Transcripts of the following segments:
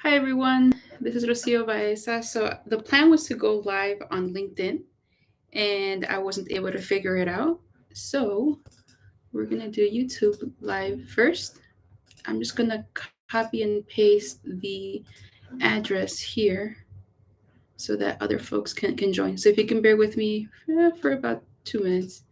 Hi everyone, this is Rocio Baeza. So the plan was to go live on LinkedIn and I wasn't able to figure it out. So we're gonna do YouTube live first. I'm just gonna copy and paste the address here so that other folks can join. So if you can bear with me for about 2 minutes.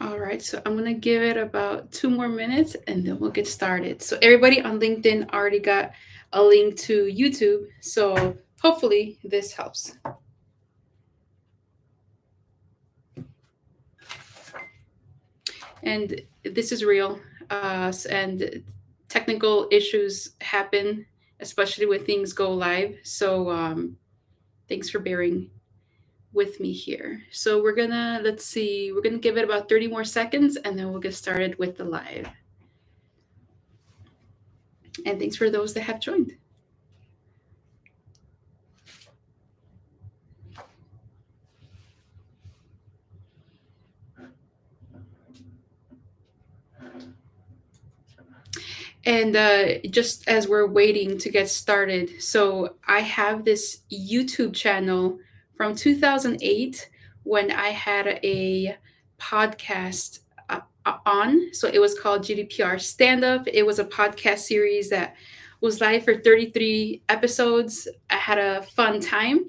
All right, so I'm gonna give it about 2 more minutes and then we'll get started. So everybody on LinkedIn already got a link to YouTube, so hopefully this helps. And this is real, and technical issues happen, especially when things go live. So thanks for bearing with me here. So let's see, we're gonna give it about 30 more seconds and then we'll get started with the live. And thanks for those that have joined. And just as we're waiting to get started, so I have this YouTube channel from 2008 when I had a podcast on. So it was called GDPR Stand Up. It was a podcast series that was live for 33 episodes. I had a fun time.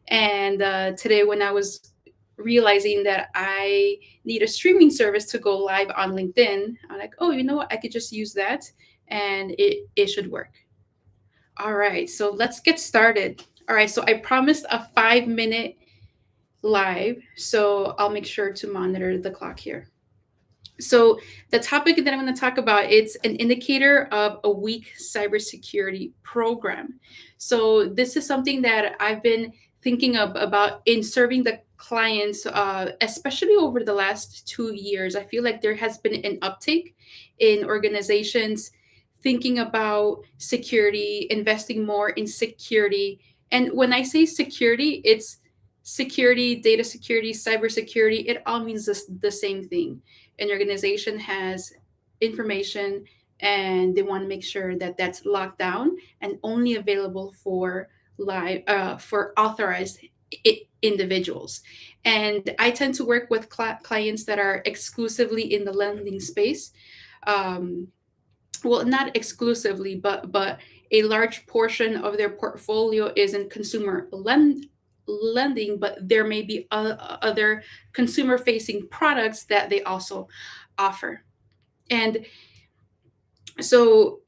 And today, when I was realizing that I need a streaming service to go live on LinkedIn, I'm like, oh, you know what? I could just use that and it should work. All right, so let's get started. All right, so I promised a 5 minute live, so I'll make sure to monitor the clock here. So the topic that I'm going to talk about, it's an indicator of a weak cybersecurity program. So this is something that I've been thinking about in serving the clients, especially over the last 2 years. I feel like there has been an uptake in organizations thinking about security, investing more in security. And when I say security, it's security, data security, cybersecurity, it all means the same thing. An organization has information and they want to make sure that that's locked down and only available for live for authorized individuals. And I tend to work with clients that are exclusively in the lending space. Um, well, not exclusively, but a large portion of their portfolio is in consumer lending, but there may be other consumer facing products that they also offer. And so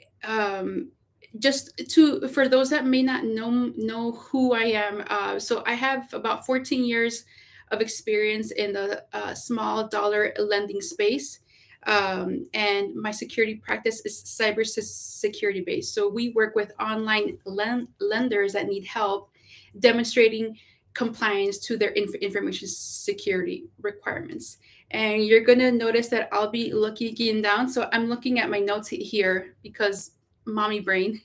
just to for those that may not know who I am, so I have about 14 years of experience in the small dollar lending space. And my security practice is cybersecurity based. So we work with online lenders that need help demonstrating compliance to their information security requirements. And you're going to notice that I'll be looking down. So I'm looking at my notes here because mommy brain.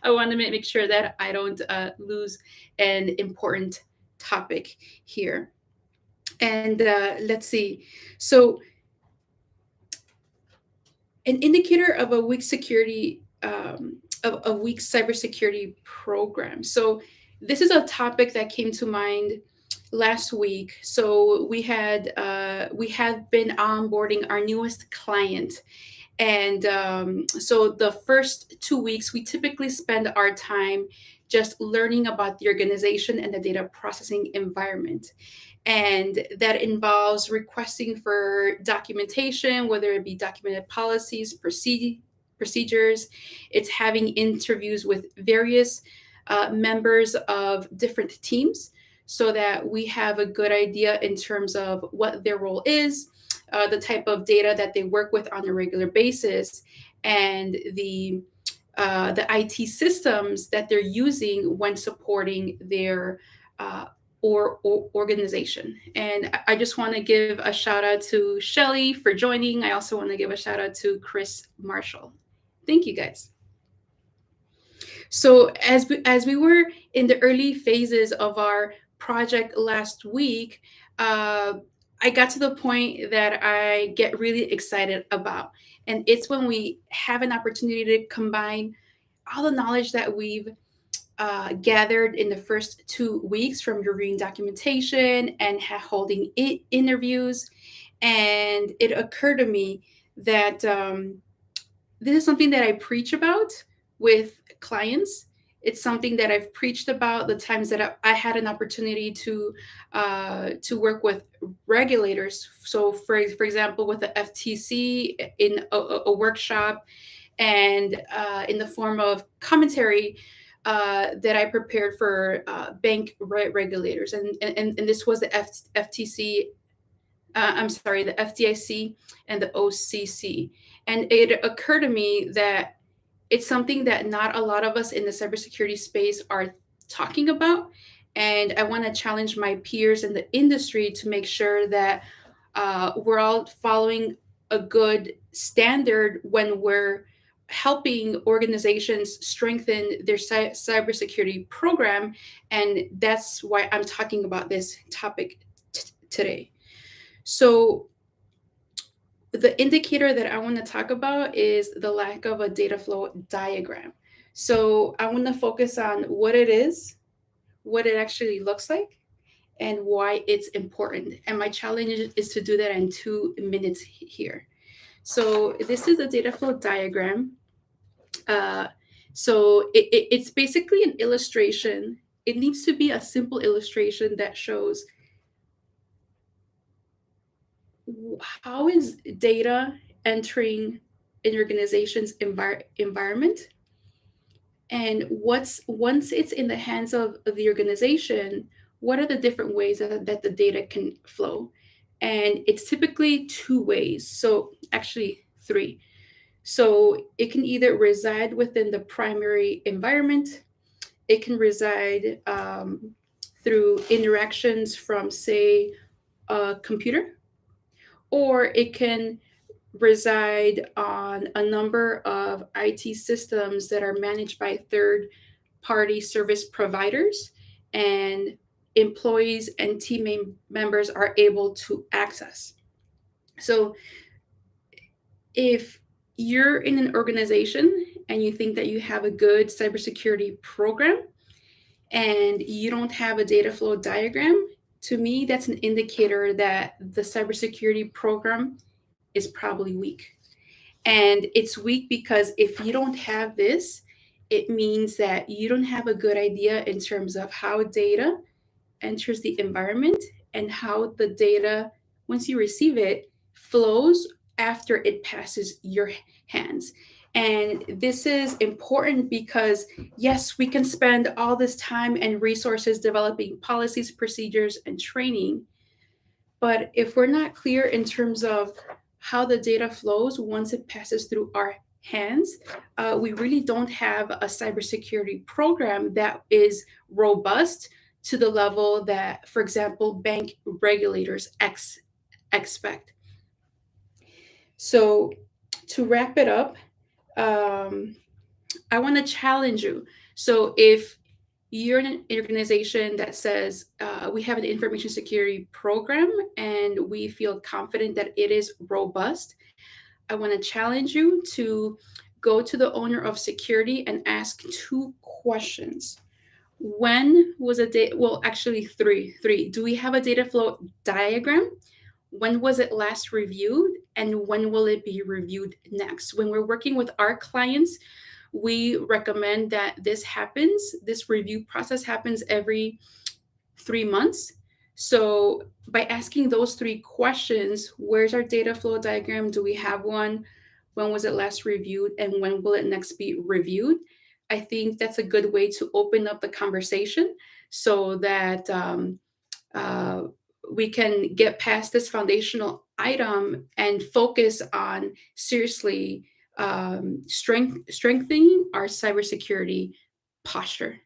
I want to make sure that I don't lose an important topic here. And let's see. So, an indicator of a weak security, of a weak cybersecurity program. So, this is a topic that came to mind last week. So we had been onboarding our newest client, and so the first 2 weeks we typically spend our time just learning about the organization and the data processing environment. And that involves requesting for documentation, whether it be documented policies, procedures. It's having interviews with various members of different teams so that we have a good idea in terms of what their role is, the type of data that they work with on a regular basis, and the IT systems that they're using when supporting their or organization. And I just want to give a shout out to Shelly for joining. I also want to give a shout out to Chris Marshall. Thank you guys. So as we were in the early phases of our project last week, uh, I got to the point that I get really excited about, and it's when we have an opportunity to combine all the knowledge that we've gathered in the first 2 weeks from reviewing documentation and holding interviews. And it occurred to me that this is something that I preach about with clients. It's something that I've preached about the times that I had an opportunity to work with regulators. So, for example, with the FTC in a workshop, and in the form of commentary that I prepared for bank regulators, and this was the FTC. I'm sorry, the FDIC and the OCC. And it occurred to me that it's something that not a lot of us in the cybersecurity space are talking about. And I want to challenge my peers in the industry to make sure that we're all following a good standard when we're helping organizations strengthen their cybersecurity program. And that's why I'm talking about this topic today. So, the indicator that I want to talk about is the lack of a data flow diagram. So, I want to focus on what it is, what it actually looks like, and why it's important. And my challenge is to do that in 2 minutes here. So, this is a data flow diagram. Uh, it's basically an illustration. It needs to be a simple illustration that shows how is data entering an organization's environment, and what's once it's in the hands of the organization, what are the different ways that the data can flow. And it's typically 2 ways, so actually 3. So it can either reside within the primary environment, it can reside through interactions from, say, a computer, or it can reside on a number of IT systems that are managed by third party service providers. And employees and members are able to access. So if you're in an organization and you think that you have a good cybersecurity program and you don't have a data flow diagram, to me, that's an indicator that the cybersecurity program is probably weak. And it's weak because if you don't have this, it means that you don't have a good idea in terms of how data enters the environment and how the data, once you receive it, flows after it passes your hands. And this is important because, yes, we can spend all this time and resources developing policies, procedures, and training. But if we're not clear in terms of how the data flows once it passes through our hands, we really don't have a cybersecurity program that is robust to the level that, for example, bank regulators expect. So, to wrap it up, um, I want to challenge you. So, if you're in an organization that says we have an information security program and we feel confident that it is robust, I want to challenge you to go to the owner of security and ask two questions. When was a data? Well, actually, three. Do we have a data flow diagram? When was it last reviewed? And when will it be reviewed next? When we're working with our clients, we recommend that this review process happens every 3 months. So by asking those three questions, where's our data flow diagram? Do we have one? When was it last reviewed? And when will it next be reviewed? I think that's a good way to open up the conversation so that uh, we can get past this foundational item and focus on seriously strengthening our cybersecurity posture.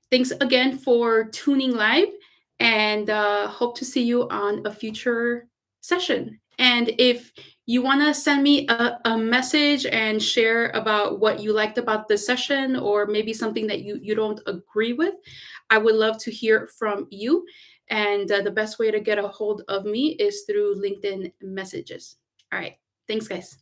Thanks again for tuning live and hope to see you on a future session. And if you want to send me a message and share about what you liked about this session or maybe something that you don't agree with, I would love to hear from you. And the best way to get a hold of me is through LinkedIn messages. All right. Thanks, guys.